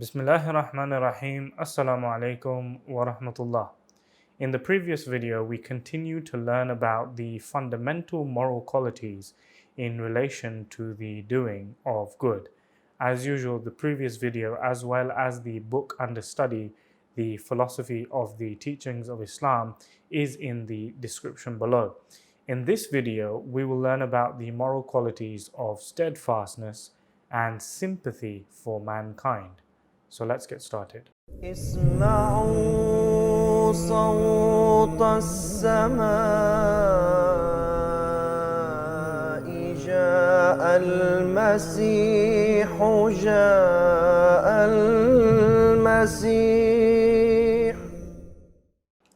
Bismillahirrahmanirrahim. Assalamu alaikum wa rahmatullah. In the previous video, we continued to learn about the fundamental moral qualities in relation to the doing of good. As usual, the previous video, as well as the book under study, The Philosophy of the Teachings of Islam, is in the description below. In this video, we will learn about the moral qualities of steadfastness and sympathy for mankind. So let's get started. اسمعوا صوت السماء جاء المسيح جاء المسيح.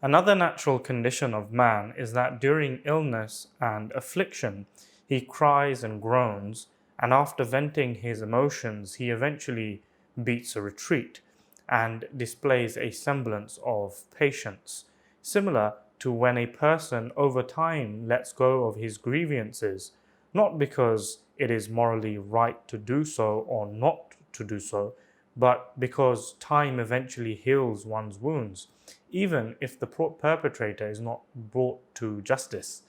Another natural condition of man is that during illness and affliction, he cries and groans, and after venting his emotions, he eventually beats a retreat and displays a semblance of patience, similar to when a person over time lets go of his grievances, not because it is morally right to do so or not to do so, but because time eventually heals one's wounds, even if the perpetrator is not brought to justice.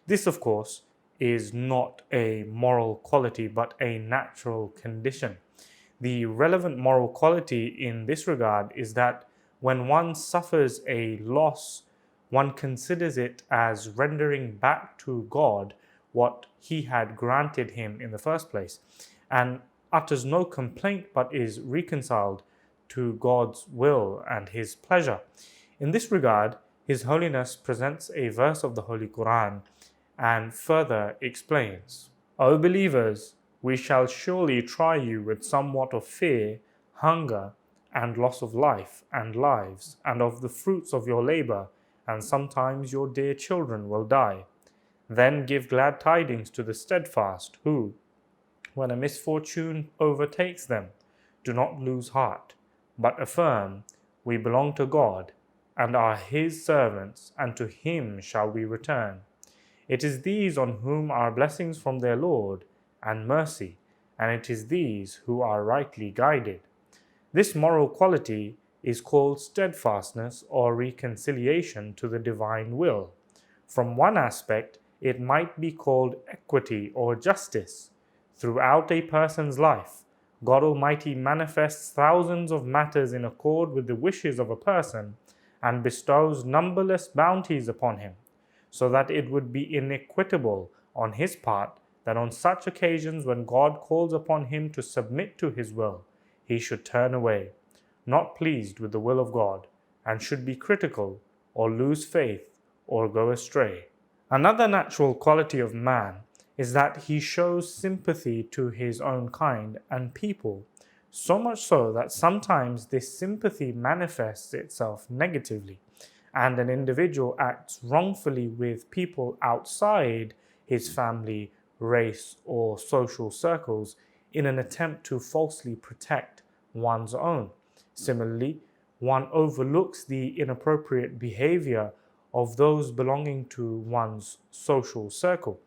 This, of course, is not a moral quality but a natural condition. The relevant moral quality in this regard is that when one suffers a loss, one considers it as rendering back to God what He had granted him in the first place, and utters no complaint but is reconciled to God's will and His pleasure. In this regard, His Holiness presents a verse of the Holy Quran and further explains, O believers, we shall surely try you with somewhat of fear, hunger, and loss of life and lives, and of the fruits of your labor, and sometimes your dear children will die. Then give glad tidings to the steadfast who, when a misfortune overtakes them, do not lose heart, but affirm, we belong to God, and are His servants, and to Him shall we return. It is these on whom are blessings from their Lord, and mercy, and it is these who are rightly guided. This moral quality is called steadfastness or reconciliation to the divine will. From one aspect, it might be called equity or justice. Throughout a person's life, God Almighty manifests thousands of matters in accord with the wishes of a person and bestows numberless bounties upon him, so that it would be inequitable on his part that on such occasions when God calls upon him to submit to his will, he should turn away, not pleased with the will of God, and should be critical or lose faith or go astray. Another natural quality of man is that he shows sympathy to his own kind and people, so much so that sometimes this sympathy manifests itself negatively, and an individual acts wrongfully with people outside his family, race, or social circles in an attempt to falsely protect one's own. Similarly, one overlooks the inappropriate behavior of those belonging to one's social circle.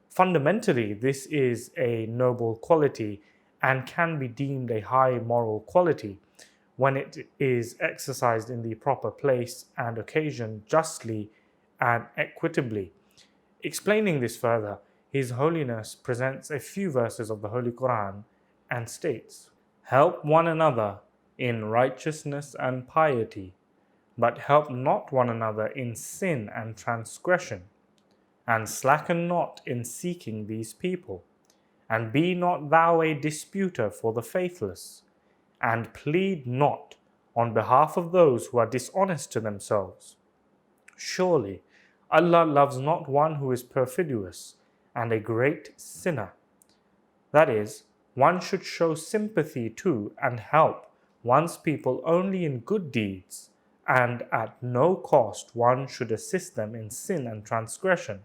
Fundamentally, this is a noble quality and can be deemed a high moral quality when it is exercised in the proper place and occasion justly and equitably. Explaining this further, His Holiness presents a few verses of the Holy Quran and states, Help one another in righteousness and piety, but help not one another in sin and transgression, and slacken not in seeking these people, and be not thou a disputer for the faithless, and plead not on behalf of those who are dishonest to themselves. Surely Allah loves not one who is perfidious and a great sinner. That is, one should show sympathy to and help one's people only in good deeds, and at no cost one should assist them in sin and transgression.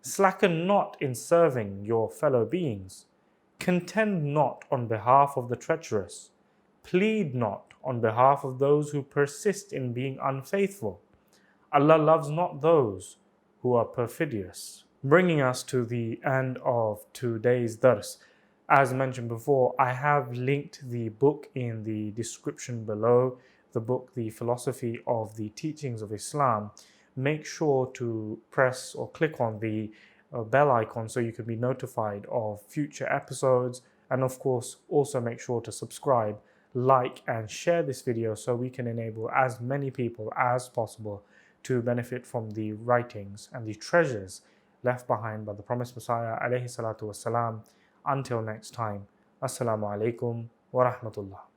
Slacken not in serving your fellow beings. Contend not on behalf of the treacherous. Plead not on behalf of those who persist in being unfaithful. Allah loves not those who are perfidious. Bringing us to the end of today's dars. As mentioned before, I have linked the book in the description below, the book, The Philosophy of the Teachings of Islam. Make sure to press or click on the bell icon so you can be notified of future episodes. And of course, also make sure to subscribe, like, and share this video so we can enable as many people as possible to benefit from the writings and the treasures left behind by the Promised Messiah alayhi salatu wasalam. Until next time, Assalamu alaikum wa rahmatullah.